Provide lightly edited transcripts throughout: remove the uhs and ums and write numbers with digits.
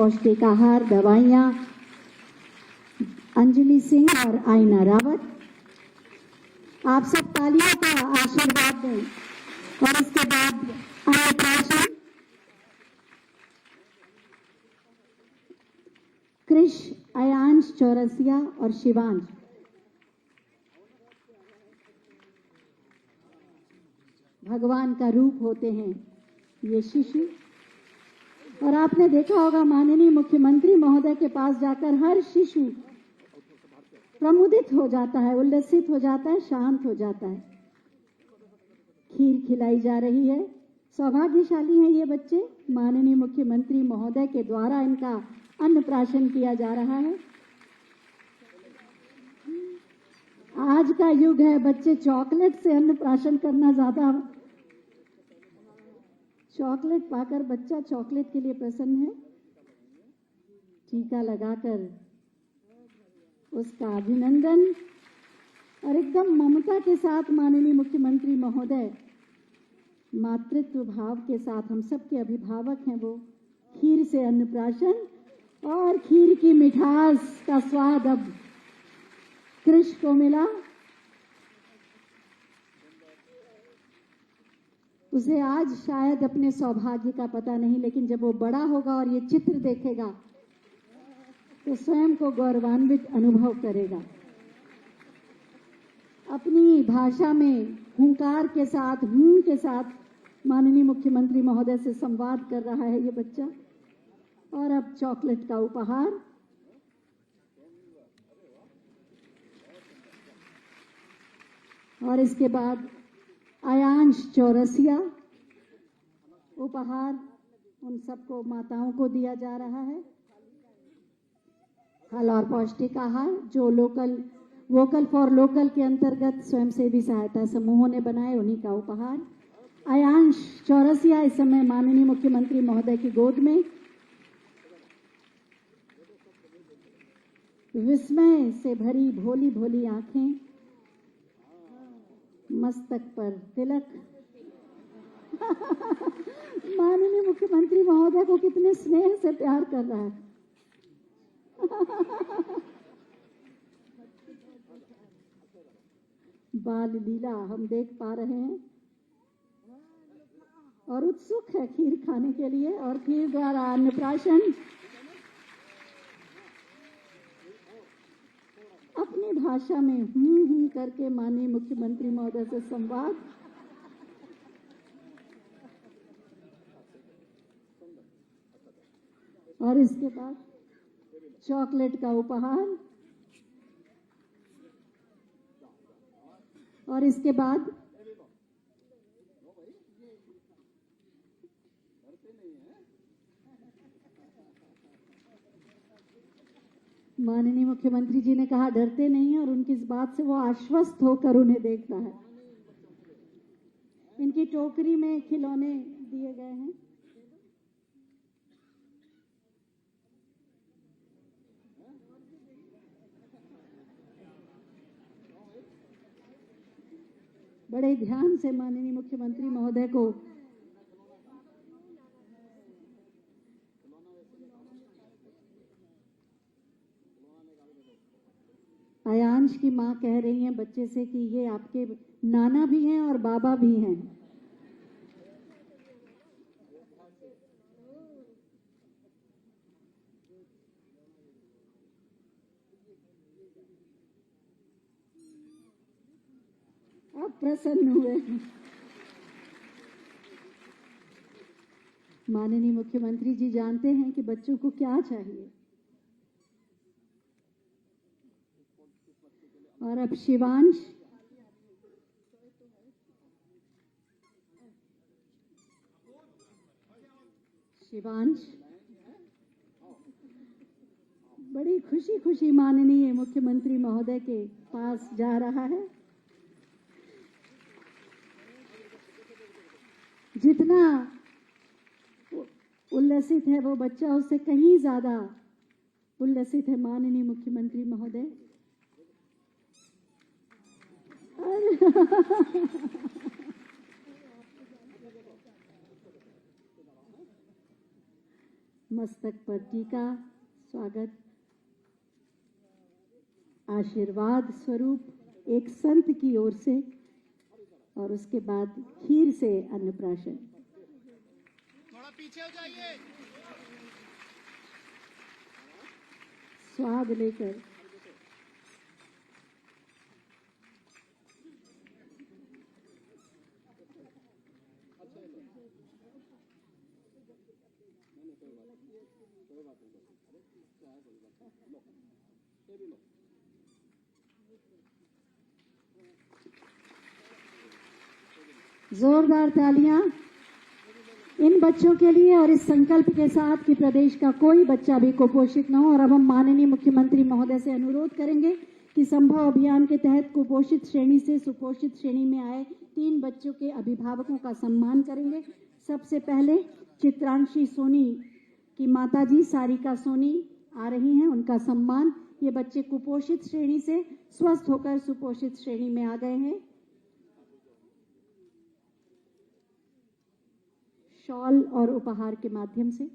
पौष्टिक आहार, दवाइयाँ, अंजलि सिंह और आयना रावत। आप सब तालियों का आशीर्वाद दें। और इसके बाद अन्नप्राशन कृष, अयांश चौरसिया और शिवांश। भगवान का रूप होते हैं ये शिशु। और आपने देखा होगा माननीय मुख्यमंत्री महोदय के पास जाकर हर शिशु प्रमुदित हो जाता है, उल्लसित हो जाता है, शांत हो जाता है। खीर खिलाई जा रही है। सौभाग्यशाली हैं ये बच्चे, माननीय मुख्यमंत्री महोदय के द्वारा इनका अन्नप्राशन किया जा रहा है। आज का युग है, बच्चे चॉकलेट से अन्नप्राशन करना ज्यादा, चॉकलेट पाकर बच्चा चॉकलेट के लिए प्रसन्न है। टीका लगाकर उसका अभिनंदन और एकदम ममता के साथ माननीय मुख्यमंत्री महोदय मातृत्व भाव के साथ, हम सबके अभिभावक हैं वो, खीर से अन्नप्राशन और खीर की मिठास का स्वाद अब कृष को मिला। उसे आज शायद अपने सौभाग्य का पता नहीं, लेकिन जब वो बड़ा होगा और ये चित्र देखेगा तो स्वयं को गौरवान्वित अनुभव करेगा। अपनी भाषा में हुंकार के साथ, हूं के साथ माननीय मुख्यमंत्री महोदय से संवाद कर रहा है ये बच्चा। और अब चॉकलेट का उपहार। और इसके बाद अयांश चौरसिया उपहार उन सबको, माताओं को दिया जा रहा है। फल और पौष्टिक आहार जो वोकल फॉर लोकल के अंतर्गत स्वयंसेवी सहायता समूहों ने बनाए, उन्हीं का उपहार। अयांश चौरसिया इस समय माननीय मुख्यमंत्री महोदय की गोद में। विस्मय से भरी भोली भोली आंखें, मस्तक पर तिलक। माननीय मुख्यमंत्री महोदय को कितने स्नेह से प्यार कर रहा है। बाल लीला हम देख पा रहे हैं और उत्सुक है खीर खाने के लिए। और खीर द्वारा अन्नप्राशन, अपनी भाषा में हूं करके माननीय मुख्यमंत्री महोदय से संवाद। और इसके बाद चॉकलेट का उपहार। और इसके बाद माननीय मुख्यमंत्री जी ने कहा डरते नहीं हैं, और उनकी इस बात से वो आश्वस्त होकर उन्हें देख रहा है। इनकी टोकरी में खिलौने दिए गए हैं। बड़े ध्यान से माननीय मुख्यमंत्री महोदय को अयांश की मां कह रही हैं बच्चे से कि ये आपके नाना भी हैं और बाबा भी हैं। अब प्रसन्न हुए। माननीय मुख्यमंत्री जी जानते हैं कि बच्चों को क्या चाहिए। और अब शिवांश, बड़ी खुशी खुशी माननीय मुख्यमंत्री महोदय के पास जा रहा है। जितना उल्लसित है वो बच्चा, उससे कहीं ज्यादा उल्लसित है माननीय मुख्यमंत्री महोदय। मस्तक पर टीका, स्वागत। आशीर्वाद स्वरूप एक संत की ओर से और उसके बाद खीर से अन्नप्राशन। थोड़ा पीछे हो जाइए। स्वाद लेकर जोरदार तालियां इन बच्चों के लिए और इस संकल्प के साथ कि प्रदेश का कोई बच्चा भी कुपोषित न हो। और अब हम माननीय मुख्यमंत्री महोदय से अनुरोध करेंगे कि संभव अभियान के तहत कुपोषित श्रेणी से सुपोषित श्रेणी में आए 3 बच्चों के अभिभावकों का सम्मान करेंगे। सबसे पहले चित्रांशी सोनी की माताजी सारिका सोनी आ रही हैं, उनका सम्मान। ये बच्चे कुपोषित श्रेणी से स्वस्थ होकर सुपोषित श्रेणी में आ गए हैं। शॉल और उपहार के माध्यम से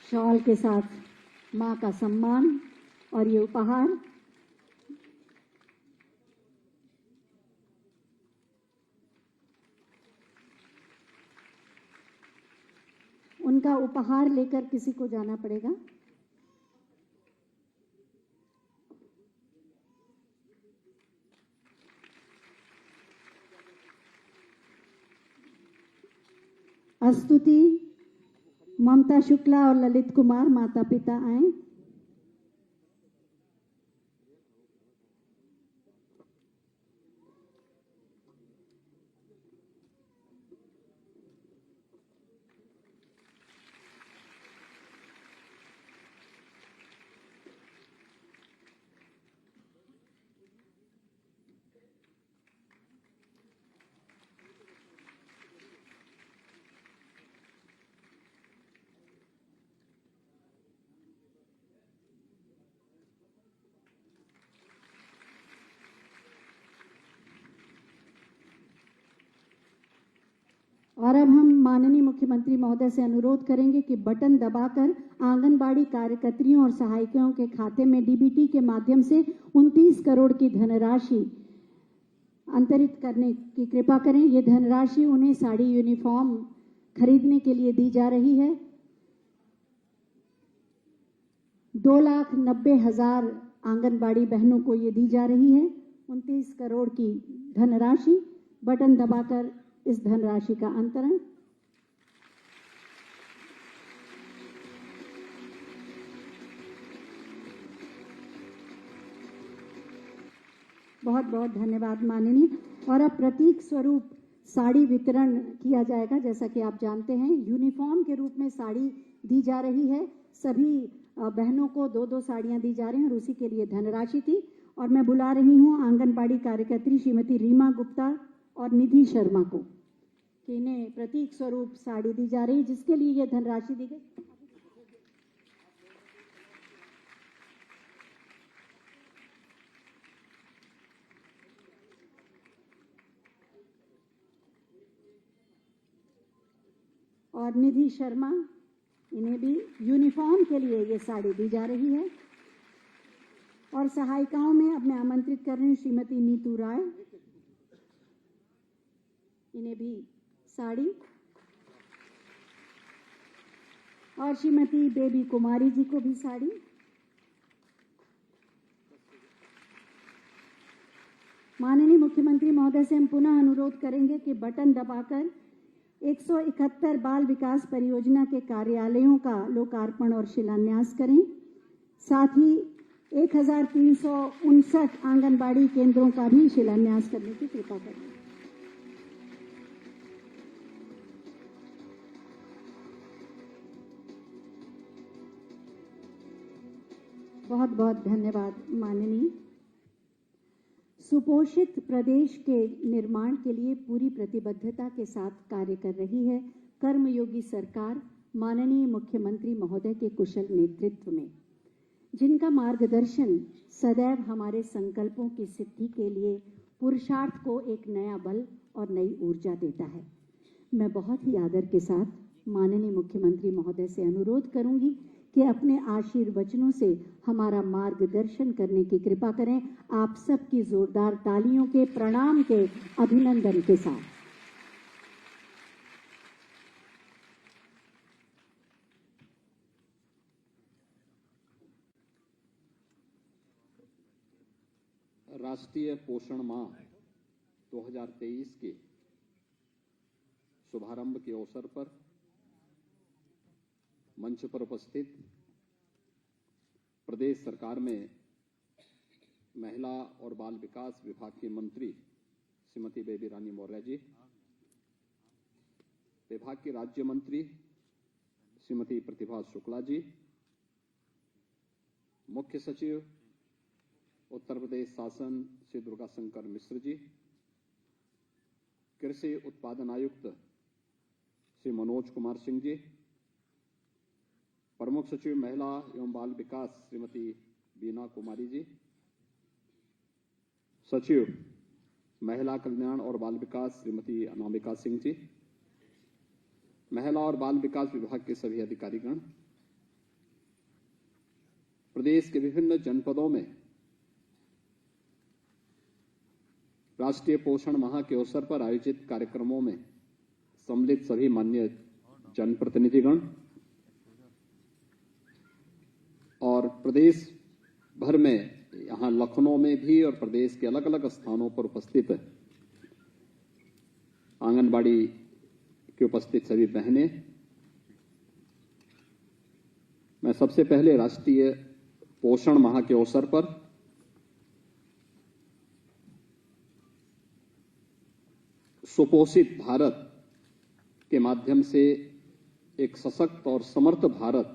शॉल के साथ मां का सम्मान और ये उपहार। उनका उपहार लेकर किसी को जाना पड़ेगा। स्तुति ममता शुक्ला और ललित कुमार माता पिता आए। और अब हम माननीय मुख्यमंत्री महोदय से अनुरोध करेंगे कि बटन दबाकर आंगनबाड़ी कार्यकर्तियों और सहायिकाओं के खाते में डीबीटी के माध्यम से 29 करोड़ की धनराशि अंतरित करने की कृपा करें। ये धनराशि उन्हें साड़ी यूनिफॉर्म खरीदने के लिए दी जा रही है। 2,90,000 आंगनबाड़ी बहनों को ये दी जा रही है। 29 करोड़ की धनराशि, बटन दबाकर इस धनराशि का अंतरण। बहुत बहुत धन्यवाद माननीय। और अब प्रतीक स्वरूप साड़ी वितरण किया जाएगा। जैसा कि आप जानते हैं, यूनिफॉर्म के रूप में साड़ी दी जा रही है। सभी बहनों को 2-2 साड़ियां दी जा रही हैं और उसी के लिए धनराशि थी। और मैं बुला रही हूं आंगनबाड़ी कार्यकर्त्री श्रीमती रीमा गुप्ता और निधि शर्मा को कि इन्हें प्रतीक स्वरूप साड़ी दी जा रही है, जिसके लिए यह धनराशि दी गई। और निधि शर्मा, इन्हें भी यूनिफॉर्म के लिए ये साड़ी दी जा रही है। और सहायिकाओं में अब मैं आमंत्रित कर रही हूं श्रीमती नीतू राय, इन्हें भी साड़ी। और श्रीमती बेबी कुमारी जी को भी साड़ी। माननीय मुख्यमंत्री महोदय से हम पुनः अनुरोध करेंगे कि बटन दबाकर 171 बाल विकास परियोजना के कार्यालयों का लोकार्पण और शिलान्यास करें। साथ ही 1359 आंगनबाड़ी केंद्रों का भी शिलान्यास करने की कृपा करें। बहुत बहुत धन्यवाद माननीय। सुपोषित प्रदेश के निर्माण के लिए पूरी प्रतिबद्धता के साथ कार्य कर रही है कर्मयोगी सरकार माननीय मुख्यमंत्री महोदय के कुशल नेतृत्व में। जिनका मार्गदर्शन सदैव हमारे संकल्पों की सिद्धि के लिए पुरुषार्थ को एक नया बल और नई ऊर्जा देता है। मैं बहुत ही आदर के साथ माननीय मुख्यमंत्री महोदय से अनुरोध करूंगी कि अपने आशीर्वचनों से हमारा मार्गदर्शन करने की कृपा करें। आप सबकी जोरदार तालियों के, प्रणाम के, अभिनंदन के साथ। राष्ट्रीय पोषण माह 2023 के शुभारंभ के अवसर पर मंच पर उपस्थित प्रदेश सरकार में महिला और बाल विकास विभाग की मंत्री श्रीमती बेबी रानी मौर्य जी, विभाग की राज्य मंत्री श्रीमती प्रतिभा शुक्ला जी, मुख्य सचिव उत्तर प्रदेश शासन श्री दुर्गा शंकर मिश्र जी, कृषि उत्पादन आयुक्त श्री मनोज कुमार सिंह जी, प्रमुख सचिव महिला एवं बाल विकास श्रीमती बीना कुमारी जी, सचिव महिला कल्याण और बाल विकास श्रीमती अनामिका सिंह जी, महिला और बाल विकास विभाग के सभी अधिकारीगण, प्रदेश के विभिन्न जनपदों में राष्ट्रीय पोषण माह के अवसर पर आयोजित कार्यक्रमों में सम्मिलित सभी माननीय जनप्रतिनिधिगण और प्रदेश भर में, यहां लखनऊ में भी और प्रदेश के अलग अलग स्थानों पर उपस्थित आंगनबाड़ी के उपस्थित सभी बहनें, मैं सबसे पहले राष्ट्रीय पोषण माह के अवसर पर सुपोषित भारत के माध्यम से एक सशक्त और समर्थ भारत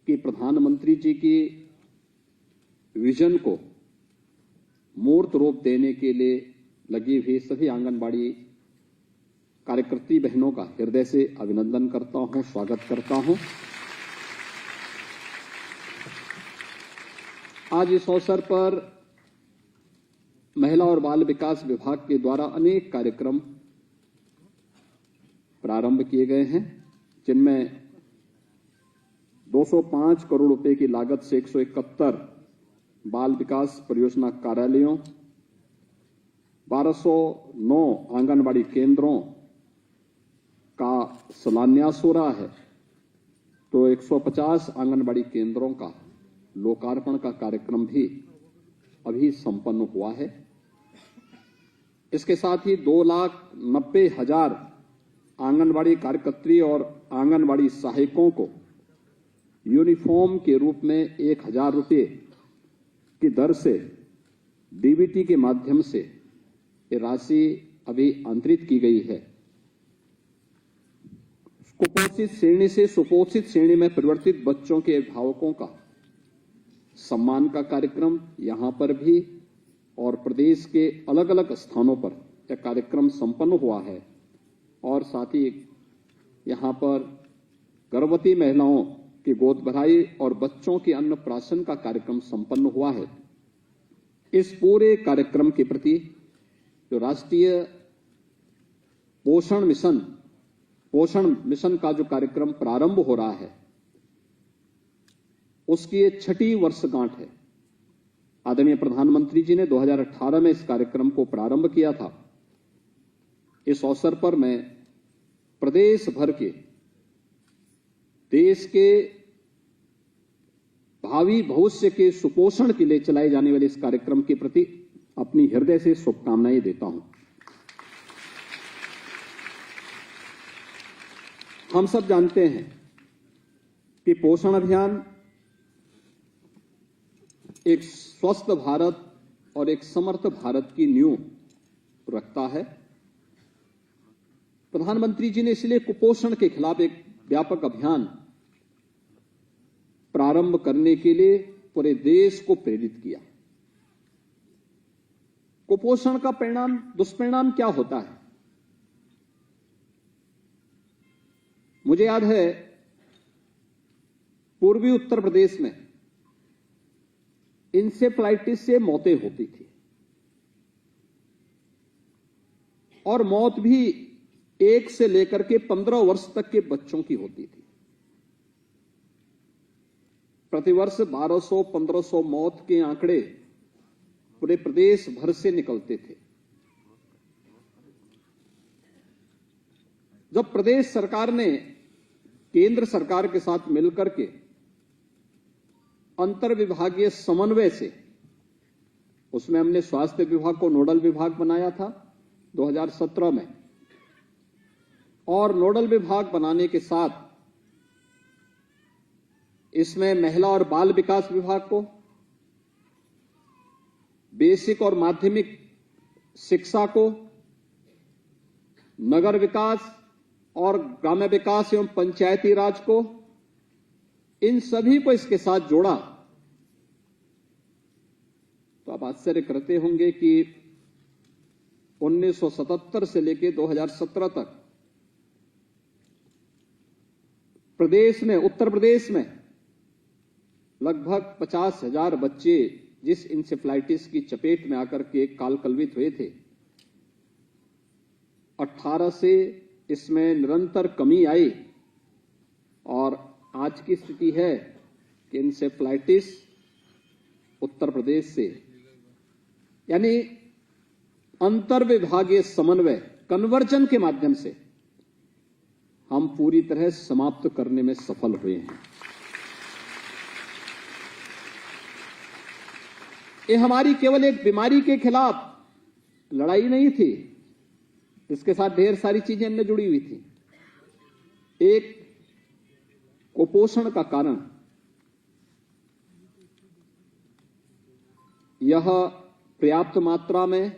की प्रधानमंत्री जी की विजन को मूर्त रूप देने के लिए लगी हुई सभी आंगनबाड़ी कार्यकर्ती बहनों का हृदय से अभिनंदन करता हूं, स्वागत करता हूं। आज इस अवसर पर महिला और बाल विकास विभाग के द्वारा अनेक कार्यक्रम प्रारंभ किए गए हैं, जिनमें 205 करोड़ रुपए की लागत से 171 बाल विकास परियोजना कार्यालयों, 1209 आंगनबाड़ी केंद्रों का शिलान्यास हो रहा है, तो 150 आंगनबाड़ी केंद्रों का लोकार्पण का कार्यक्रम भी अभी संपन्न हुआ है। इसके साथ ही 2,90,000 आंगनबाड़ी कार्यकर्त्री और आंगनबाड़ी सहायकों को यूनिफॉर्म के रूप में 1,000 रुपये की दर से डीबीटी के माध्यम से ये राशि अभी अंतरित की गई है। कुपोषित श्रेणी से सुपोषित श्रेणी में परिवर्तित बच्चों के अभिभावकों का सम्मान का कार्यक्रम यहां पर भी और प्रदेश के अलग अलग स्थानों पर यह कार्यक्रम संपन्न हुआ है। और साथ ही यहां पर गर्भवती महिलाओं की गोद भराई और बच्चों के अन्नप्राशन का कार्यक्रम संपन्न हुआ है। इस पूरे कार्यक्रम के प्रति जो राष्ट्रीय पोषण मिशन का जो कार्यक्रम प्रारंभ हो रहा है, उसकी ये 6ठी वर्षगांठ है। आदरणीय प्रधानमंत्री जी ने 2018 में इस कार्यक्रम को प्रारंभ किया था। इस अवसर पर मैं प्रदेश भर के देश के भावी भविष्य के सुपोषण के लिए चलाए जाने वाले इस कार्यक्रम के प्रति अपनी हृदय से शुभकामनाएं देता हूं। हम सब जानते हैं कि पोषण अभियान एक स्वस्थ भारत और एक समर्थ भारत की नींव रखता है। प्रधानमंत्री जी ने इसलिए कुपोषण के खिलाफ एक व्यापक अभियान प्रारंभ करने के लिए पूरे देश को प्रेरित किया। कुपोषण का दुष्परिणाम क्या होता है? मुझे याद है पूर्वी उत्तर प्रदेश में इंसेफ्लाइटिस से मौतें होती थी और मौत भी 1 से लेकर के 15 वर्ष तक के बच्चों की होती थी। प्रतिवर्ष 1200-1500 मौत के आंकड़े पूरे प्रदेश भर से निकलते थे। जब प्रदेश सरकार ने केंद्र सरकार के साथ मिलकर के अंतर विभागीय समन्वय से, उसमें हमने स्वास्थ्य विभाग को नोडल विभाग बनाया था 2017 में, और नोडल विभाग बनाने के साथ इसमें महिला और बाल विकास विभाग को, बेसिक और माध्यमिक शिक्षा को, नगर विकास और ग्राम्य विकास एवं पंचायती राज को, इन सभी को इसके साथ जोड़ा। तो आप आश्चर्य करते होंगे कि 1977 से लेकर 2017 तक प्रदेश में, उत्तर प्रदेश में लगभग 50,000 बच्चे जिस इंसेफ्लाइटिस की चपेट में आकर के काल कलवित हुए थे, 18 से इसमें निरंतर कमी आई और आज की स्थिति है कि इंसेफ्लाइटिस उत्तर प्रदेश से, यानी अंतर विभागीय समन्वय, कन्वर्जन के माध्यम से हम पूरी तरह समाप्त करने में सफल हुए हैं। ये हमारी केवल एक बीमारी के खिलाफ लड़ाई नहीं थी, इसके साथ ढेर सारी चीजें अन्य जुड़ी हुई थी। एक, कुपोषण का कारण, यह पर्याप्त मात्रा में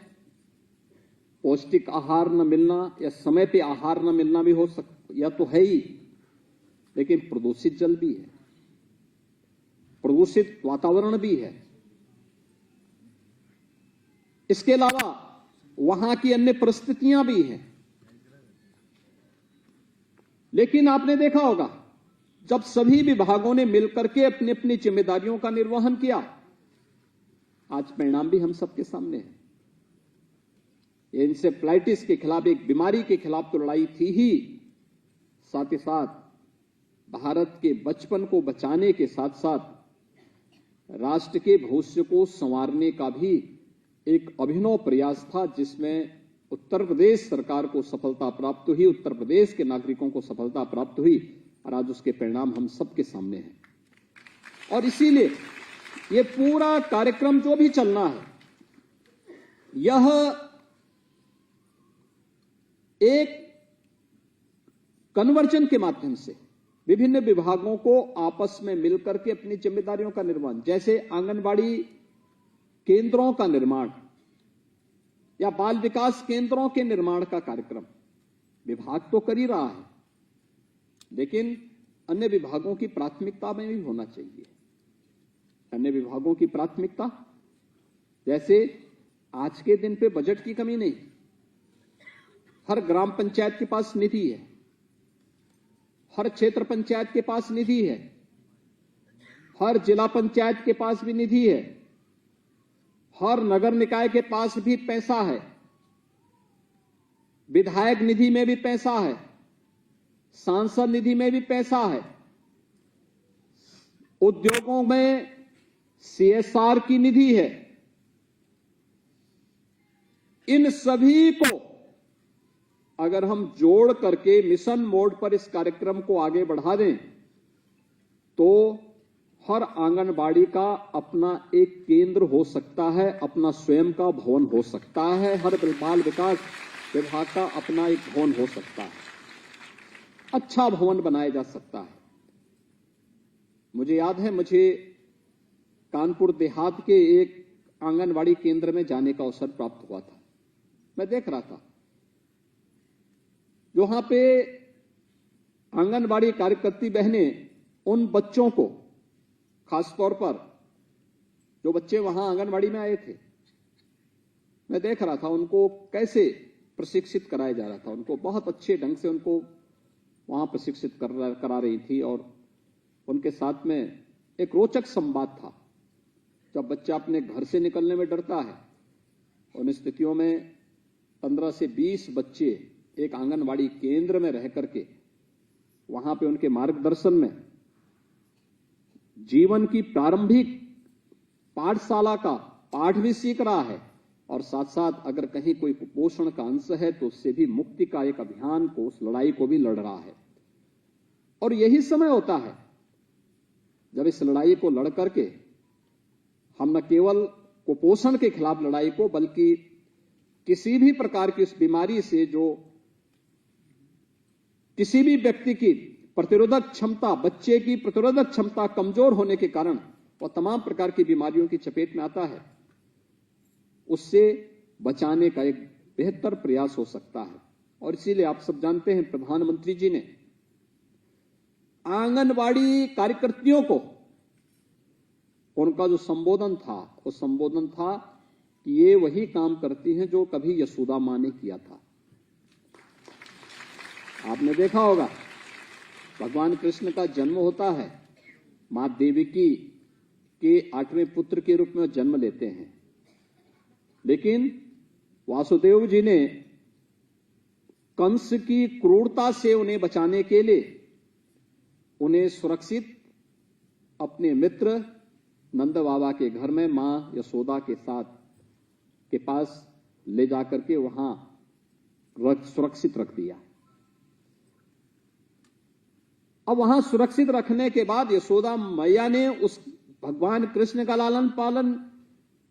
पौष्टिक आहार न मिलना या समय पे आहार न मिलना भी हो सकता, या तो है ही, लेकिन प्रदूषित जल भी है, प्रदूषित वातावरण भी है। इसके अलावा वहां की अन्य परिस्थितियां भी हैं। लेकिन आपने देखा होगा, जब सभी विभागों ने मिलकर के अपनी अपनी जिम्मेदारियों का निर्वहन किया, आज परिणाम भी हम सबके सामने है। इंसेफ्लाइटिस के खिलाफ, एक बीमारी के खिलाफ तो लड़ाई थी ही, साथ ही साथ भारत के बचपन को बचाने के साथ साथ राष्ट्र के भविष्य को संवारने का भी एक अभिनव प्रयास था, जिसमें उत्तर प्रदेश सरकार को सफलता प्राप्त हुई, उत्तर प्रदेश के नागरिकों को सफलता प्राप्त हुई और आज उसके परिणाम हम सबके सामने हैं। और इसीलिए ये पूरा कार्यक्रम जो भी चलना है, यह एक कन्वर्जन के माध्यम से विभिन्न विभागों को आपस में मिलकर के अपनी जिम्मेदारियों का निर्वहन, जैसे आंगनबाड़ी केंद्रों का निर्माण या बाल विकास केंद्रों के निर्माण का कार्यक्रम विभाग तो कर ही रहा है, लेकिन अन्य विभागों की प्राथमिकता में भी होना चाहिए। अन्य विभागों की प्राथमिकता, जैसे आज के दिन पे बजट की कमी नहीं, हर ग्राम पंचायत के पास निधि है, हर क्षेत्र पंचायत के पास निधि है, हर जिला पंचायत के पास भी निधि है, हर नगर निकाय के पास भी पैसा है, विधायक निधि में भी पैसा है, सांसद निधि में भी पैसा है, उद्योगों में CSR की निधि है। इन सभी को अगर हम जोड़ करके मिशन मोड पर इस कार्यक्रम को आगे बढ़ा दें, तो हर आंगनबाड़ी का अपना एक केंद्र हो सकता है, अपना स्वयं का भवन हो सकता है, हर बाल विकास विभाग का अपना एक भवन हो सकता है, अच्छा भवन बनाया जा सकता है। मुझे याद है, मुझे कानपुर देहात के एक आंगनबाड़ी केंद्र में जाने का अवसर प्राप्त हुआ था। मैं देख रहा था वहां पे आंगनबाड़ी कार्यकर्ती बहनें उन बच्चों को, खासतौर पर जो बच्चे वहां आंगनबाड़ी में आए थे, मैं देख रहा था उनको कैसे प्रशिक्षित कराया जा रहा था। उनको बहुत अच्छे ढंग से उनको वहां प्रशिक्षित करा रही थी और उनके साथ में एक रोचक संवाद था। जब बच्चा अपने घर से निकलने में डरता है, उन स्थितियों में 15 से 20 बच्चे एक आंगनवाड़ी केंद्र में रह करके वहां पे उनके मार्गदर्शन में जीवन की प्रारंभिक पाठशाला का पाठ भी सीख रहा है और साथ साथ अगर कहीं कोई कुपोषण का अंश है तो उससे भी मुक्ति का एक अभियान को, उस लड़ाई को भी लड़ रहा है। और यही समय होता है जब इस लड़ाई को लड़ करके हम न केवल कुपोषण के खिलाफ लड़ाई को, बल्कि किसी भी प्रकार की उस बीमारी से जो किसी भी व्यक्ति की प्रतिरोधक क्षमता, बच्चे की प्रतिरोधक क्षमता कमजोर होने के कारण वह तमाम प्रकार की बीमारियों की चपेट में आता है, उससे बचाने का एक बेहतर प्रयास हो सकता है। और इसीलिए आप सब जानते हैं, प्रधानमंत्री जी ने आंगनवाड़ी कार्यकर्तियों को उनका जो संबोधन था, वो संबोधन था कि ये वही काम करती हैं जो कभी यशोदा मां ने किया था। आपने देखा होगा, भगवान कृष्ण का जन्म होता है, मां देवकी के 8वें पुत्र के रूप में जन्म लेते हैं, लेकिन वासुदेव जी ने कंस की क्रूरता से उन्हें बचाने के लिए उन्हें सुरक्षित अपने मित्र नंद बाबा के घर में मां यशोदा के साथ के पास ले जाकर के वहां सुरक्षित रख दिया। अब वहां सुरक्षित रखने के बाद यशोदा मैया ने उस भगवान कृष्ण का लालन पालन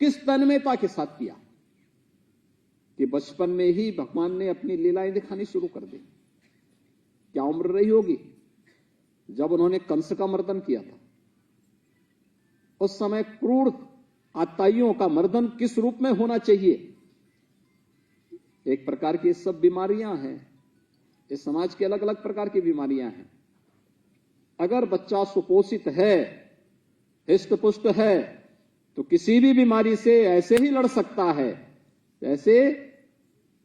किस तन्मयता के साथ किया कि बचपन में ही भगवान ने अपनी लीलाएं दिखानी शुरू कर दी। क्या उम्र रही होगी जब उन्होंने कंस का मर्दन किया था। उस समय क्रूर आताइयों का मर्दन किस रूप में होना चाहिए। एक प्रकार की सब बीमारियां हैं, इस समाज की अलग अलग प्रकार की बीमारियां हैं। अगर बच्चा सुपोषित है, हिष्ट पुष्ट है, तो किसी भी बीमारी से ऐसे ही लड़ सकता है जैसे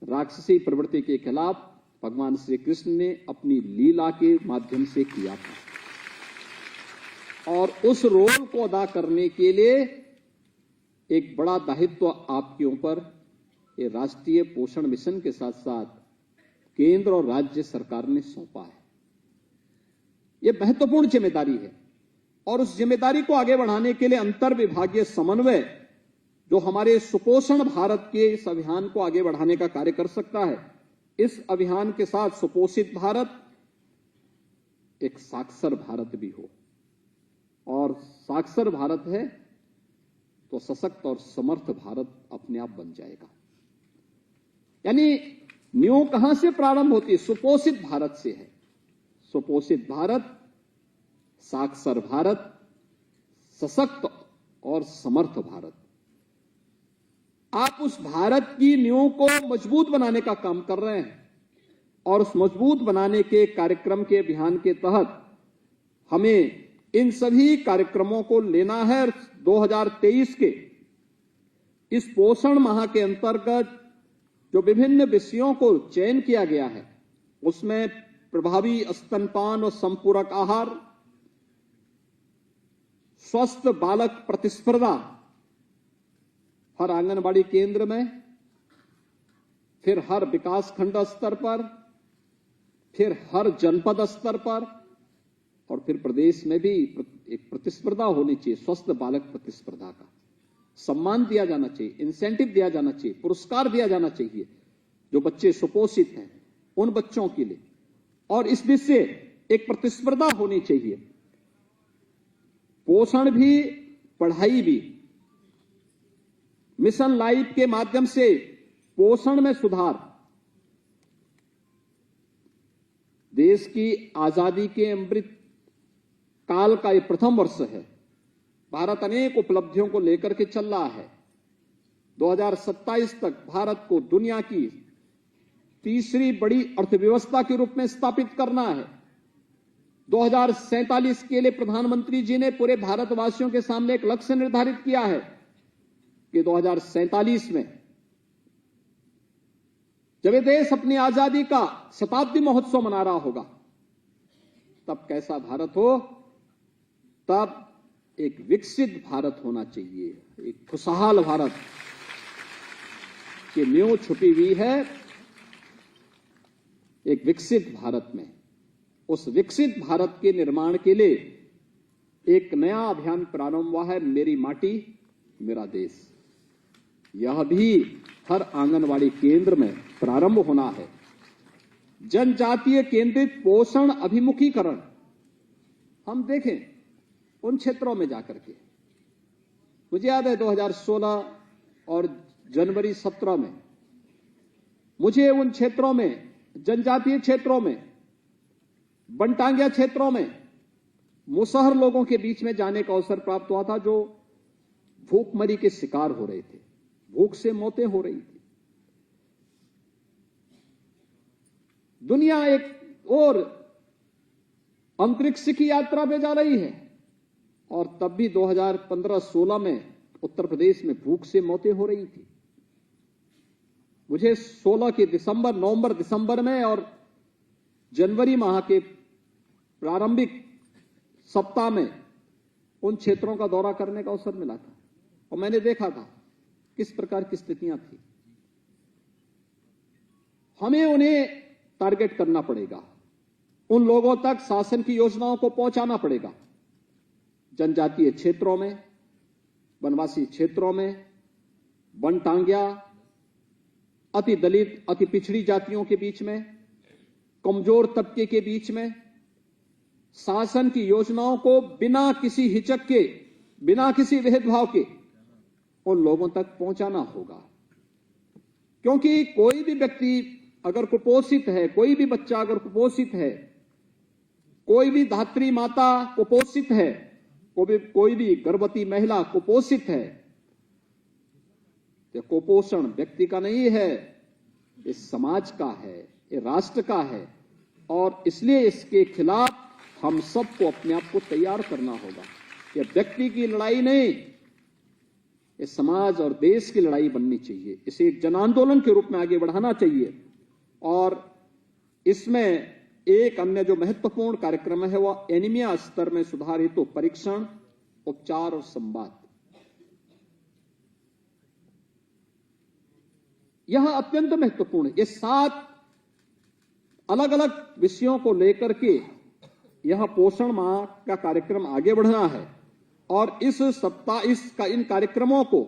राक्षसी प्रवृत्ति के खिलाफ भगवान श्री कृष्ण ने अपनी लीला के माध्यम से किया था। और उस रोल को अदा करने के लिए एक बड़ा दायित्व आपके ऊपर ये राष्ट्रीय पोषण मिशन के साथ साथ केंद्र और राज्य सरकार ने सौंपा है। यह महत्वपूर्ण जिम्मेदारी है और उस जिम्मेदारी को आगे बढ़ाने के लिए अंतर विभागीय समन्वय जो हमारे सुपोषण भारत के इस अभियान को आगे बढ़ाने का कार्य कर सकता है। इस अभियान के साथ सुपोषित भारत एक साक्षर भारत भी हो, और साक्षर भारत है तो सशक्त और समर्थ भारत अपने आप बन जाएगा। यानी नींव कहां से प्रारंभ होती है? सुपोषित भारत से है। सुपोषित भारत, साक्षर भारत, सशक्त और समर्थ भारत। आप उस भारत की नींव को मजबूत बनाने का काम कर रहे हैं और उस मजबूत बनाने के कार्यक्रम के अभियान के तहत हमें इन सभी कार्यक्रमों को लेना है। 2023 के इस पोषण माह के अंतर्गत जो विभिन्न विषयों को चयन किया गया है उसमें प्रभावी स्तनपान और संपूरक आहार, स्वस्थ बालक प्रतिस्पर्धा हर आंगनबाड़ी केंद्र में, फिर हर विकास खंड स्तर पर, फिर हर जनपद स्तर पर, और फिर प्रदेश में भी एक प्रतिस्पर्धा होनी चाहिए। स्वस्थ बालक प्रतिस्पर्धा का सम्मान दिया जाना चाहिए, इंसेंटिव दिया जाना चाहिए, पुरस्कार दिया जाना चाहिए जो बच्चे सुपोषित हैं उन बच्चों के लिए, और इस दिशा से एक प्रतिस्पर्धा होनी चाहिए। पोषण भी, पढ़ाई भी। मिशन लाइफ के माध्यम से पोषण में सुधार देश की आजादी के अमृत काल का यह प्रथम वर्ष है। भारत अनेक उपलब्धियों को लेकर के चल रहा है। 2027 तक भारत को दुनिया की तीसरी बड़ी अर्थव्यवस्था के रूप में स्थापित करना है। 2047 के लिए प्रधानमंत्री जी ने पूरे भारतवासियों के सामने एक लक्ष्य निर्धारित किया है कि 2047 में जब ये देश अपनी आजादी का शताब्दी महोत्सव मना रहा होगा, तब कैसा भारत हो तब एक विकसित भारत होना चाहिए, एक खुशहाल भारत की नींव छुपी हुई है एक विकसित भारत में। उस विकसित भारत के निर्माण के लिए एक नया अभियान प्रारंभ हुआ है, मेरी माटी मेरा देश। यह भी हर आंगनवाड़ी केंद्र में प्रारंभ होना है। जनजातीय केंद्रित पोषण अभिमुखीकरण हम देखें उन क्षेत्रों में जाकर के। मुझे याद है 2016 और जनवरी 17 में मुझे उन क्षेत्रों में, जनजातीय क्षेत्रों में, बनटांगिया क्षेत्रों में मुसहर लोगों के बीच में जाने का अवसर प्राप्त हुआ था, जो भूखमरी के शिकार हो रहे थे, भूख से मौतें हो रही थी। दुनिया एक और अंतरिक्ष की यात्रा पे जा रही है, और तब भी 2015-16 में उत्तर प्रदेश में भूख से मौतें हो रही थी। मुझे 16 के नवंबर दिसंबर में और जनवरी माह के प्रारंभिक सप्ताह में उन क्षेत्रों का दौरा करने का अवसर मिला था, और मैंने देखा था किस प्रकार की स्थितियां थी। हमें उन्हें टारगेट करना पड़ेगा, उन लोगों तक शासन की योजनाओं को पहुंचाना पड़ेगा। जनजातीय क्षेत्रों में, वनवासी क्षेत्रों में, बनटांगिया, अति दलित, अति पिछड़ी जातियों के बीच में, कमजोर तबके के बीच में शासन की योजनाओं को बिना किसी हिचक के, बिना किसी भेदभाव के उन लोगों तक पहुंचाना होगा। क्योंकि कोई भी व्यक्ति अगर कुपोषित है, कोई भी बच्चा अगर कुपोषित है, कोई भी धात्री माता कुपोषित है, कोई भी गर्भवती महिला कुपोषित है, तो कुपोषण व्यक्ति का नहीं है, ये समाज का है, ये राष्ट्र का है। और इसलिए इसके खिलाफ हम सबको अपने आप को तैयार करना होगा। ये व्यक्ति की लड़ाई नहीं, ये समाज और देश की लड़ाई बननी चाहिए। इसे एक जन आंदोलन के रूप में आगे बढ़ाना चाहिए। और इसमें एक अन्य जो महत्वपूर्ण कार्यक्रम है वह एनीमिया स्तर में सुधार हेतु परीक्षण, उपचार और संवाद। यह अत्यंत महत्वपूर्ण है। ये 7 अलग अलग विषयों को लेकर के यह पोषण माह का कार्यक्रम आगे बढ़ना है। और इस सप्ताह इन कार्यक्रमों को,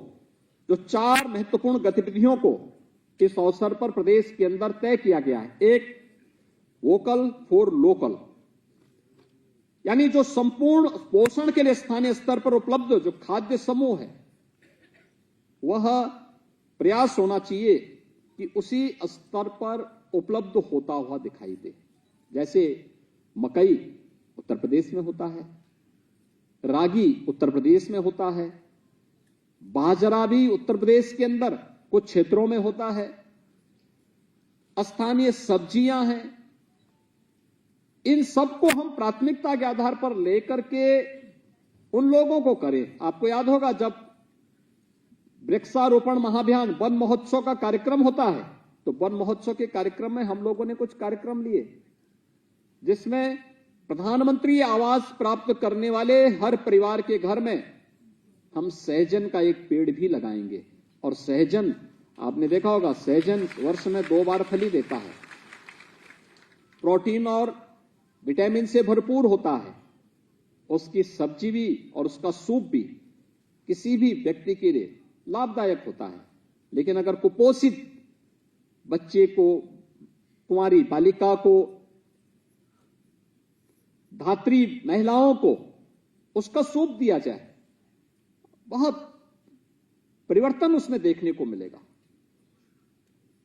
जो 4 महत्वपूर्ण गतिविधियों को इस अवसर पर प्रदेश के अंदर तय किया गया है। एक, वोकल फॉर लोकल, यानी जो संपूर्ण पोषण के लिए स्थानीय स्तर पर उपलब्ध जो खाद्य समूह है, वह प्रयास होना चाहिए कि उसी स्तर पर उपलब्ध होता हुआ दिखाई दे। जैसे मकई उत्तर प्रदेश में होता है, रागी उत्तर प्रदेश में होता है, बाजरा भी उत्तर प्रदेश के अंदर कुछ क्षेत्रों में होता है, स्थानीय सब्जियां हैं। इन सबको हम प्राथमिकता के आधार पर लेकर के उन लोगों को करें। आपको याद होगा जब वृक्षारोपण महाअभियान, वन महोत्सव का कार्यक्रम होता है, तो वन महोत्सव के कार्यक्रम में हम लोगों ने कुछ कार्यक्रम लिए, जिसमें प्रधानमंत्री आवास प्राप्त करने वाले हर परिवार के घर में हम सहजन का एक पेड़ भी लगाएंगे। और सहजन, आपने देखा होगा, सहजन वर्ष में 2 बार फली देता है, प्रोटीन और विटामिन से भरपूर होता है। उसकी सब्जी भी और उसका सूप भी किसी भी व्यक्ति के लिए लाभदायक होता है। लेकिन अगर कुपोषित बच्चे को, कुंवारी बालिका को, धात्री महिलाओं को उसका सूप दिया जाए, बहुत परिवर्तन उसमें देखने को मिलेगा।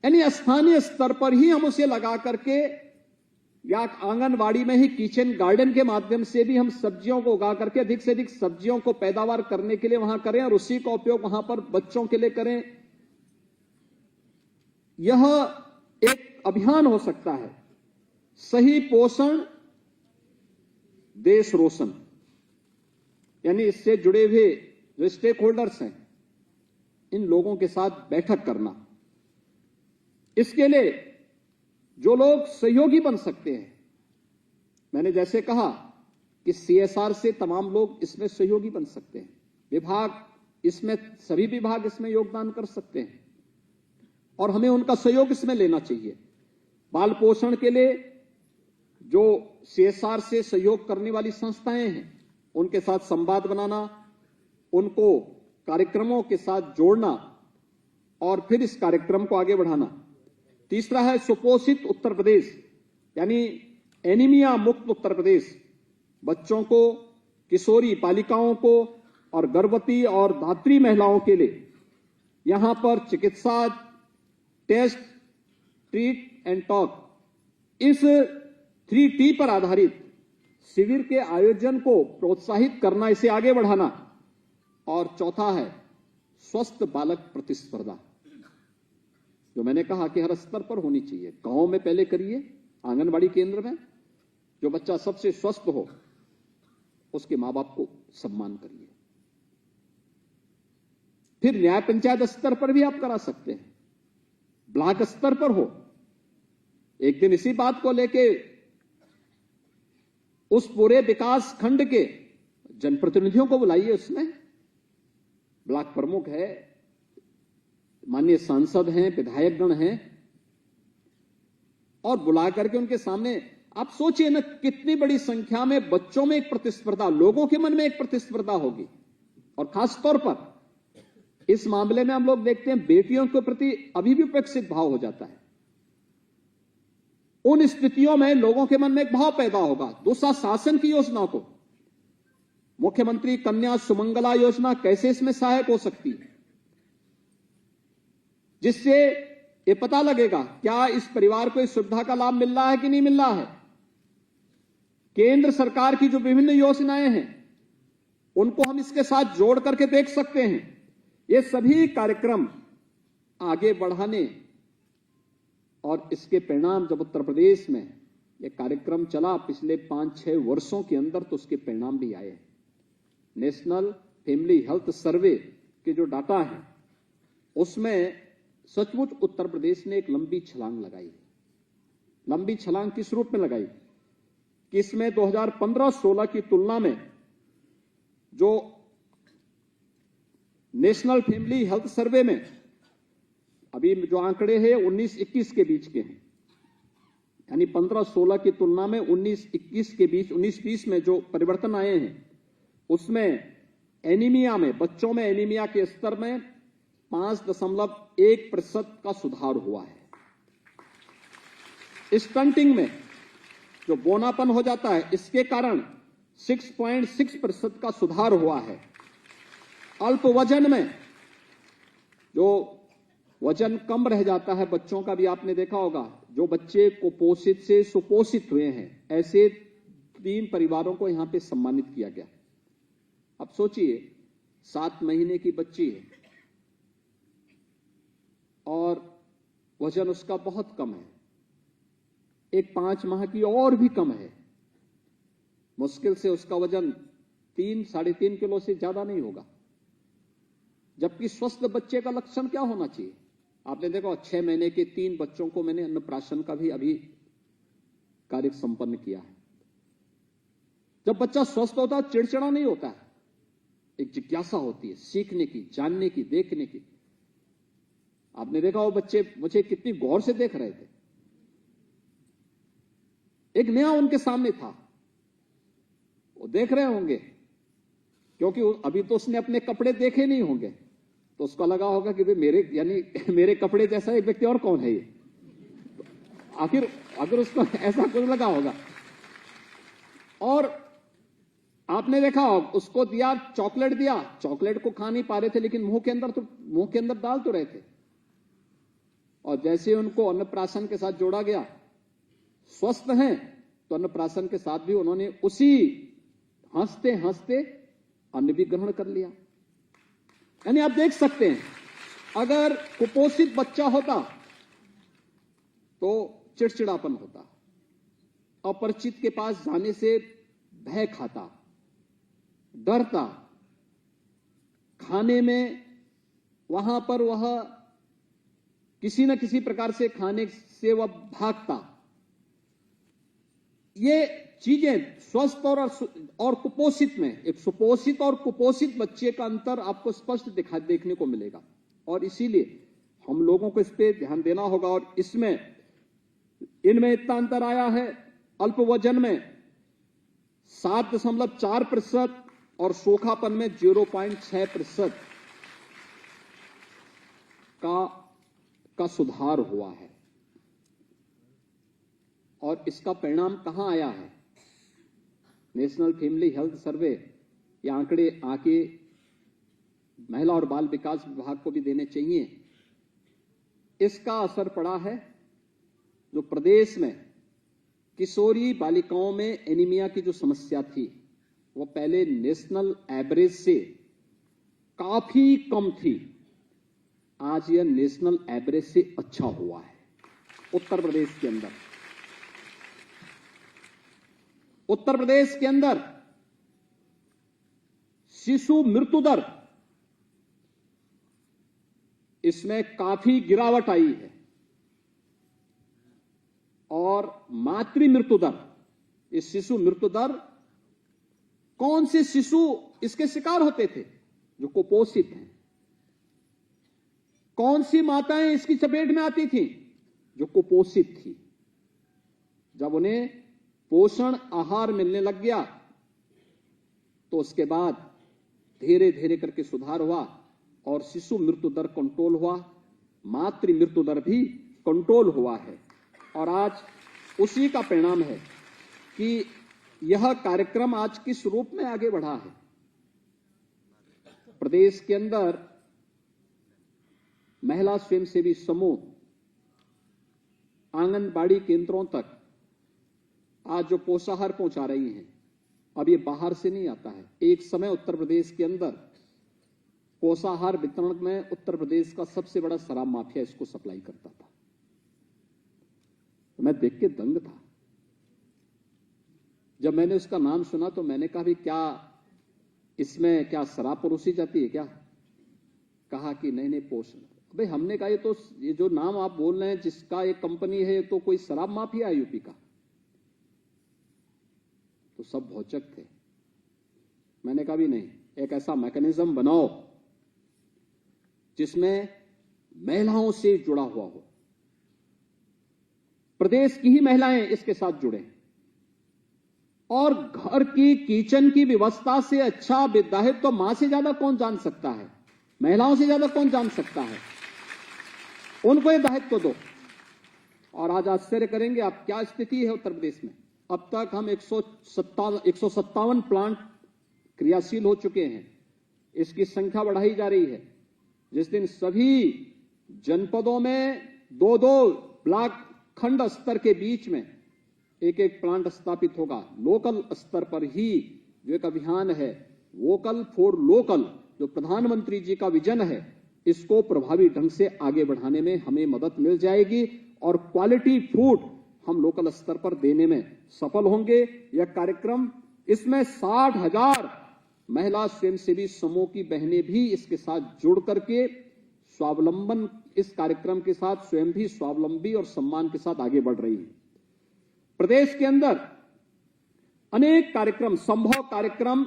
यानी स्थानीय स्तर पर ही हम उसे लगा करके, या आंगनवाड़ी में ही किचन गार्डन के माध्यम से भी हम सब्जियों को उगा करके अधिक से अधिक सब्जियों को पैदावार करने के लिए वहां करें, और उसी का उपयोग वहां पर बच्चों के लिए करें। यह एक अभियान हो सकता है। सही पोषण देश रोशन, यानी इससे जुड़े हुए जो स्टेक होल्डर्स हैं, इन लोगों के साथ बैठक करना। इसके लिए जो लोग सहयोगी बन सकते हैं, मैंने जैसे कहा कि CSR से तमाम लोग इसमें सहयोगी बन सकते हैं, विभाग इसमें, सभी विभाग इसमें योगदान कर सकते हैं और हमें उनका सहयोग इसमें लेना चाहिए। बाल पोषण के लिए जो CSR से सहयोग करने वाली संस्थाएं हैं, उनके साथ संवाद बनाना, उनको कार्यक्रमों के साथ जोड़ना और फिर इस कार्यक्रम को आगे बढ़ाना। तीसरा है सुपोषित उत्तर प्रदेश, यानी एनीमिया मुक्त उत्तर प्रदेश। बच्चों को, किशोरी बालिकाओं को और गर्भवती और धात्री महिलाओं के लिए यहां पर चिकित्सा, टेस्ट, ट्रीट एंड टॉक, इस 3T पर आधारित शिविर के आयोजन को प्रोत्साहित करना, इसे आगे बढ़ाना। और चौथा है स्वस्थ बालक प्रतिस्पर्धा, जो मैंने कहा कि हर स्तर पर होनी चाहिए। गांव में पहले करिए, आंगनबाड़ी केंद्र में जो बच्चा सबसे स्वस्थ हो उसके मां बाप को सम्मान करिए। फिर न्याय पंचायत स्तर पर भी आप करा सकते हैं, ब्लॉक स्तर पर हो। एक दिन इसी बात को लेके उस पूरे विकास खंड के जनप्रतिनिधियों को बुलाइए, उसमें ब्लॉक प्रमुख है, माननीय सांसद हैं, विधायकगण हैं, और बुला करके उनके सामने आप सोचिए ना, कितनी बड़ी संख्या में बच्चों में एक प्रतिस्पर्धा, लोगों के मन में एक प्रतिस्पर्धा होगी। और खास तौर पर इस मामले में हम लोग देखते हैं बेटियों के प्रति अभी भी उपेक्षित भाव हो जाता है। उन स्थितियों में लोगों के मन में एक भाव पैदा होगा। दूसरा, शासन की योजनाओं को, मुख्यमंत्री कन्या सुमंगला योजना कैसे इसमें सहायक हो सकती है, जिससे ये पता लगेगा क्या इस परिवार को इस सुविधा का लाभ मिल रहा है कि नहीं मिल रहा है। केंद्र सरकार की जो विभिन्न योजनाएं हैं उनको हम इसके साथ जोड़ करके देख सकते हैं। ये सभी कार्यक्रम आगे बढ़ाने और इसके परिणाम, जब उत्तर प्रदेश में ये कार्यक्रम चला पिछले 5-6 वर्षों के अंदर, तो उसके परिणाम भी आए। नेशनल फैमिली हेल्थ सर्वे के जो डाटा है उसमें सचमुच उत्तर प्रदेश ने एक लंबी छलांग लगाई। लंबी छलांग किस रूप में लगाई कि इसमें 2015-16 की तुलना में जो नेशनल फैमिली हेल्थ सर्वे में अभी जो आंकड़े हैं 19-21 के बीच के हैं, यानी 15-16 की तुलना में 19-21 के बीच, 19-20 में जो परिवर्तन आए हैं उसमें एनीमिया में, बच्चों में एनीमिया के स्तर में 5.1% का सुधार हुआ है। स्टंटिंग में जो बोनापन हो जाता है, इसके कारण 6.6% का सुधार हुआ है। अल्प वजन में जो वजन कम रह जाता है बच्चों का, भी आपने देखा होगा, जो बच्चे कुपोषित से सुपोषित हुए हैं, ऐसे 3 परिवारों को यहां पे सम्मानित किया गया। अब सोचिए 7 महीने की बच्ची है और वजन उसका बहुत कम है, एक 5 माह की और भी कम है, मुश्किल से उसका वजन 3-3.5 किलो से ज्यादा नहीं होगा। जबकि स्वस्थ बच्चे का लक्षण क्या होना चाहिए? आपने देखा 6 महीने के 3 बच्चों को मैंने अन्नप्राशन का भी अभी कार्य संपन्न किया है। जब बच्चा स्वस्थ होता है चिड़चिड़ा नहीं होता है, एक जिज्ञासा होती है सीखने की, जानने की, देखने की। आपने देखा वो बच्चे मुझे कितनी गौर से देख रहे थे, एक नया उनके सामने था, वो देख रहे होंगे क्योंकि अभी तो उसने अपने कपड़े देखे नहीं होंगे, तो उसको लगा होगा कि भाई मेरे, यानी मेरे कपड़े जैसा एक व्यक्ति और कौन है ये, तो आखिर अगर उसको ऐसा कुछ लगा होगा। और आपने देखा उसको दिया, चॉकलेट दिया, चॉकलेट को खा नहीं पा रहे थे लेकिन मुंह के अंदर डाल तो रहे थे। और जैसे उनको अन्नप्राशन के साथ जोड़ा गया, स्वस्थ हैं तो अन्नप्राशन के साथ भी उन्होंने उसी हंसते हंसते अन्न भी ग्रहण कर लिया। यानी आप देख सकते हैं, अगर कुपोषित बच्चा होता तो चिड़चिड़ापन होता, अपरिचित के पास जाने से भय खाता, डरता, खाने में वहां पर वह किसी न किसी प्रकार से खाने से वह भागता। ये चीजें स्वस्थ और कुपोषित में, एक सुपोषित और कुपोषित बच्चे का अंतर आपको स्पष्ट देखने को मिलेगा। और इसीलिए हम लोगों को इस पे ध्यान देना होगा। और इनमें इतना अंतर आया है, अल्प वजन में 7.4% और सोखापन में 0.6% का सुधार हुआ है। और इसका परिणाम कहां आया है? नेशनल फैमिली हेल्थ सर्वे, ये आंकड़े आके महिला और बाल विकास विभाग को भी देने चाहिए। इसका असर पड़ा है जो प्रदेश में किशोरी बालिकाओं में एनीमिया की जो समस्या थी, वो पहले नेशनल एवरेज से काफी कम थी, आज यह नेशनल एवरेज से अच्छा हुआ है। उत्तर प्रदेश के अंदर शिशु मृत्यु दर, इसमें काफी गिरावट आई है। और मातृ मृत्यु दर, इस शिशु मृत्यु दर, कौन से शिशु इसके शिकार होते थे? जो कुपोषित हैं। कौन सी माताएं इसकी चपेट में आती थी? जो कुपोषित थी। जब उन्हें पोषण आहार मिलने लग गया तो उसके बाद धीरे धीरे करके सुधार हुआ और शिशु मृत्यु दर कंट्रोल हुआ, मातृ मृत्यु दर भी कंट्रोल हुआ है। और आज उसी का परिणाम है कि यह कार्यक्रम आज किस रूप में आगे बढ़ा है। प्रदेश के अंदर महिला स्वयंसेवी समूह आंगनबाड़ी केंद्रों तक आज जो पोषाहार पहुंचा रही हैं, अब ये बाहर से नहीं आता है। एक समय उत्तर प्रदेश के अंदर पोषाहार वितरण में उत्तर प्रदेश का सबसे बड़ा शराब माफिया इसको सप्लाई करता था। तो मैं देख के दंग था। जब मैंने उसका नाम सुना तो मैंने कहा भी क्या इसमें क्या शराब परोसी जाती है क्या? कहा कि नहीं पोषण। भाई हमने कहा ये जो नाम आप बोल रहे हैं जिसका एक कंपनी है, तो कोई शराब माफिया है यूपी का? तो सब भौचक थे। मैंने कहा भी नहीं, एक ऐसा मैकेनिज्म बनाओ जिसमें महिलाओं से जुड़ा हुआ हो, प्रदेश की ही महिलाएं इसके साथ जुड़े, और घर की किचन की व्यवस्था से अच्छा विदाहित तो मां से ज्यादा कौन जान सकता है, महिलाओं से ज्यादा कौन जान सकता है। उनको ये दायित्व दो। और आज आश्चर्य करेंगे आप, क्या स्थिति है उत्तर प्रदेश में। अब तक हम 157 प्लांट क्रियाशील हो चुके हैं। इसकी संख्या बढ़ाई जा रही है। जिस दिन सभी जनपदों में 2-2 ब्लॉक खंड स्तर के बीच में एक प्लांट स्थापित होगा, लोकल स्तर पर ही जो एक अभियान है वोकल फॉर लोकल, जो प्रधानमंत्री जी का विजन है, इसको प्रभावी ढंग से आगे बढ़ाने में हमें मदद मिल जाएगी और क्वालिटी फूड हम लोकल स्तर पर देने में सफल होंगे। यह कार्यक्रम, इसमें 60,000 महिला स्वयंसेवी समूह की बहनें भी इसके साथ जुड़ करके स्वावलंबन, इस कार्यक्रम के साथ स्वयं भी स्वावलंबी और सम्मान के साथ आगे बढ़ रही है। प्रदेश के अंदर अनेक कार्यक्रम, संभव कार्यक्रम,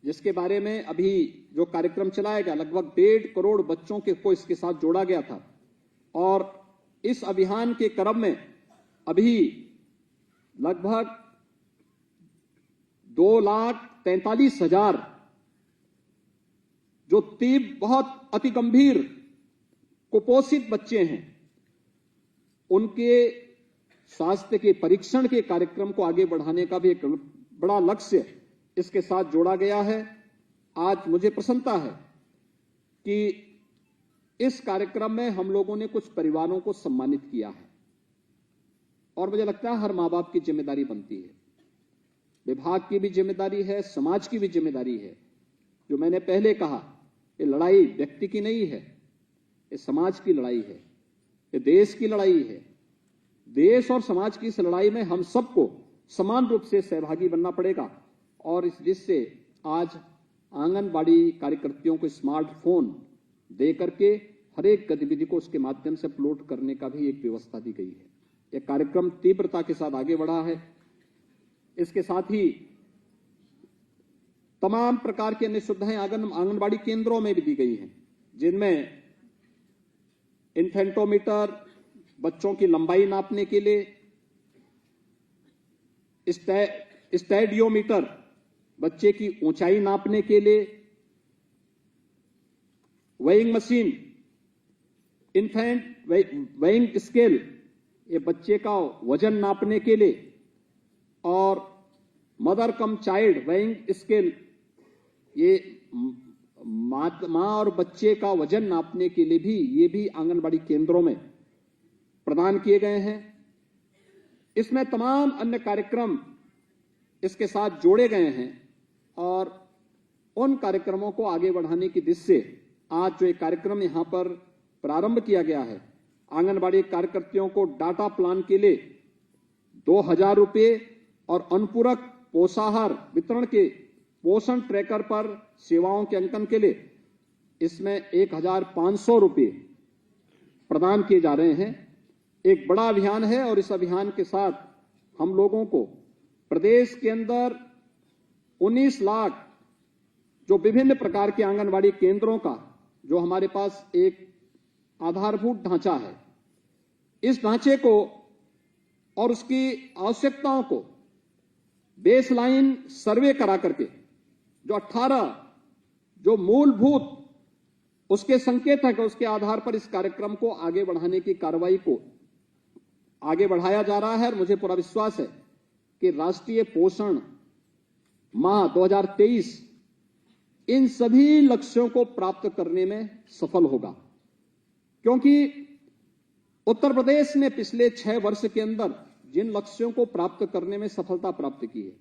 जिसके बारे में अभी जो कार्यक्रम चलाया गया, लगभग 1.5 करोड़ बच्चों को इसके साथ जोड़ा गया था। और इस अभियान के क्रम में अभी लगभग 2,43,000 जो बहुत अति गंभीर कुपोषित बच्चे हैं, उनके स्वास्थ्य के परीक्षण के कार्यक्रम को आगे बढ़ाने का भी एक बड़ा लक्ष्य इसके साथ जोड़ा गया है। आज मुझे प्रसन्नता है कि इस कार्यक्रम में हम लोगों ने कुछ परिवारों को सम्मानित किया है और मुझे लगता है हर मां बाप की जिम्मेदारी बनती है, विभाग की भी जिम्मेदारी है, समाज की भी जिम्मेदारी है। जो मैंने पहले कहा, ये लड़ाई व्यक्ति की नहीं है, ये समाज की लड़ाई है, ये देश की लड़ाई है। देश और समाज की इस लड़ाई में हम सबको समान रूप से सहभागी बनना पड़ेगा और जिससे आज आंगनबाड़ी कार्यकर्तियों को स्मार्टफोन दे करके हर एक गतिविधि को उसके माध्यम से अपलोड करने का भी एक व्यवस्था दी गई है। यह कार्यक्रम तीव्रता के साथ आगे बढ़ा है। इसके साथ ही तमाम प्रकार की अन्य सुविधाएं आंगनबाड़ी केंद्रों में भी दी गई हैं, जिनमें इन्फेंटोमीटर, बच्चों की लंबाई नापने के लिए, स्टैडियोमीटर, बच्चे की ऊंचाई नापने के लिए, weighing machine, infant weighing scale, ये बच्चे का वजन नापने के लिए, और mother come child weighing scale, ये मां और बच्चे का वजन नापने के लिए भी ये भी आंगनबाड़ी केंद्रों में प्रदान किए गए हैं। इसमें तमाम अन्य कार्यक्रम इसके साथ जोड़े गए हैं और उन कार्यक्रमों को आगे बढ़ाने की दिशा से आज जो एक कार्यक्रम यहां पर प्रारंभ किया गया है, आंगनबाड़ी कार्यकर्तियों को डाटा प्लान के लिए 2000 रुपये और अनुपूरक पोषाहार वितरण के पोषण ट्रैकर पर सेवाओं के अंकन के लिए इसमें 1500 रुपये प्रदान किए जा रहे हैं। एक बड़ा अभियान है और इस अभियान के साथ हम लोगों को प्रदेश के अंदर 19 लाख जो विभिन्न प्रकार के आंगनबाड़ी केंद्रों का जो हमारे पास एक आधारभूत ढांचा है, इस ढांचे को और उसकी आवश्यकताओं को बेसलाइन सर्वे करा करके जो 18 जो मूलभूत उसके संकेत है कि उसके आधार पर इस कार्यक्रम को आगे बढ़ाने की कार्रवाई को आगे बढ़ाया जा रहा है। और मुझे पूरा विश्वास है कि राष्ट्रीय पोषण माह 2023 इन सभी लक्ष्यों को प्राप्त करने में सफल होगा, क्योंकि उत्तर प्रदेश ने पिछले 6 वर्ष के अंदर जिन लक्ष्यों को प्राप्त करने में सफलता प्राप्त की है,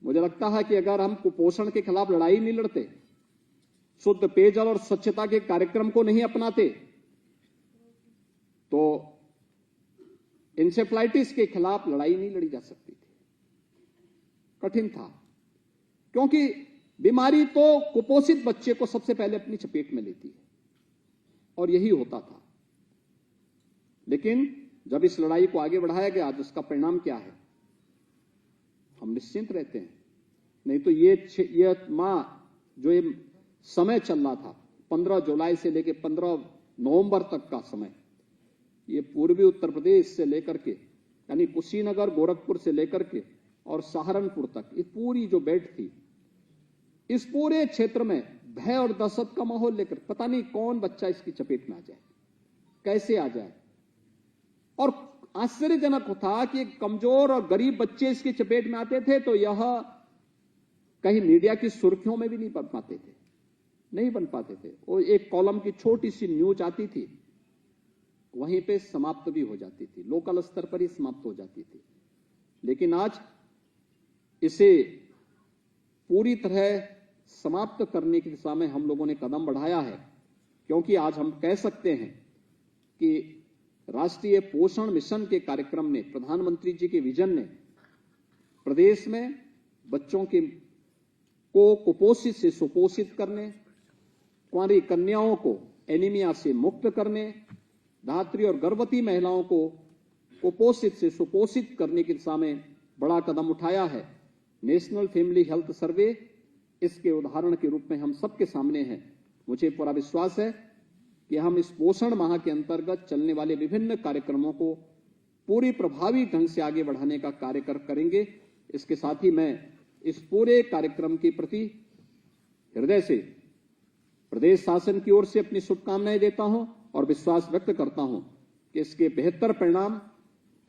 मुझे लगता है कि अगर हम कुपोषण के खिलाफ लड़ाई नहीं लड़ते, शुद्ध पेयजल और स्वच्छता के कार्यक्रम को नहीं अपनाते, तो इंसेफ्लाइटिस के खिलाफ लड़ाई नहीं लड़ी जा सकती थी। कठिन था, क्योंकि बीमारी तो कुपोषित बच्चे को सबसे पहले अपनी चपेट में लेती है और यही होता था। लेकिन जब इस लड़ाई को आगे बढ़ाया गया तो उसका परिणाम क्या है, हम निश्चिंत रहते हैं। नहीं तो ये माह जो ये समय चल रहा था 15 जुलाई से लेकर 15 नवंबर तक का समय, ये पूर्वी उत्तर प्रदेश से लेकर के यानी कुशीनगर, गोरखपुर से लेकर के और सहारनपुर तक ये पूरी जो बेल्ट थी, इस पूरे क्षेत्र में भय और दहशत का माहौल लेकर पता नहीं कौन बच्चा इसकी चपेट में आ जाए, कैसे आ जाए। और आश्चर्यजनक था कि कमजोर और गरीब बच्चे इसकी चपेट में आते थे तो यह कहीं मीडिया की सुर्खियों में भी नहीं बन पाते थे। वो एक कॉलम की छोटी सी न्यूज आती थी, वहीं पे समाप्त भी हो जाती थी, लोकल स्तर पर ही समाप्त हो जाती थी। लेकिन आज इसे पूरी तरह समाप्त करने की दिशा में हम लोगों ने कदम बढ़ाया है, क्योंकि आज हम कह सकते हैं कि राष्ट्रीय पोषण मिशन के कार्यक्रम ने, प्रधानमंत्री जी के विजन ने प्रदेश में बच्चों को कुपोषित से सुपोषित करने, कुंवारी कन्याओं को एनीमिया से मुक्त करने, धात्री और गर्भवती महिलाओं को कुपोषित से सुपोषित करने की दिशा में बड़ा कदम उठाया है। नेशनल फैमिली हेल्थ सर्वे इसके उदाहरण के रूप में हम सबके सामने हैं। मुझे पूरा विश्वास है कि हम इस पोषण माह के अंतर्गत चलने वाले विभिन्न कार्यक्रमों को पूरी प्रभावी ढंग से आगे बढ़ाने का कार्य करेंगे। इसके साथ ही मैं इस पूरे कार्यक्रम के प्रति हृदय से प्रदेश शासन की ओर से अपनी शुभकामनाएं देता हूं और विश्वास व्यक्त करता हूं कि इसके बेहतर परिणाम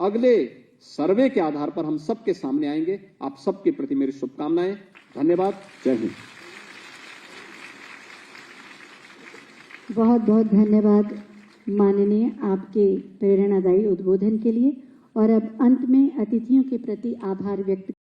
अगले सर्वे के आधार पर हम सबके सामने आएंगे। आप सबके प्रति मेरी शुभकामनाएं। धन्यवाद। जय हिंद। बहुत बहुत धन्यवाद माननीय, आपके प्रेरणादायी उद्बोधन के लिए। और अब अंत में अतिथियों के प्रति आभार व्यक्त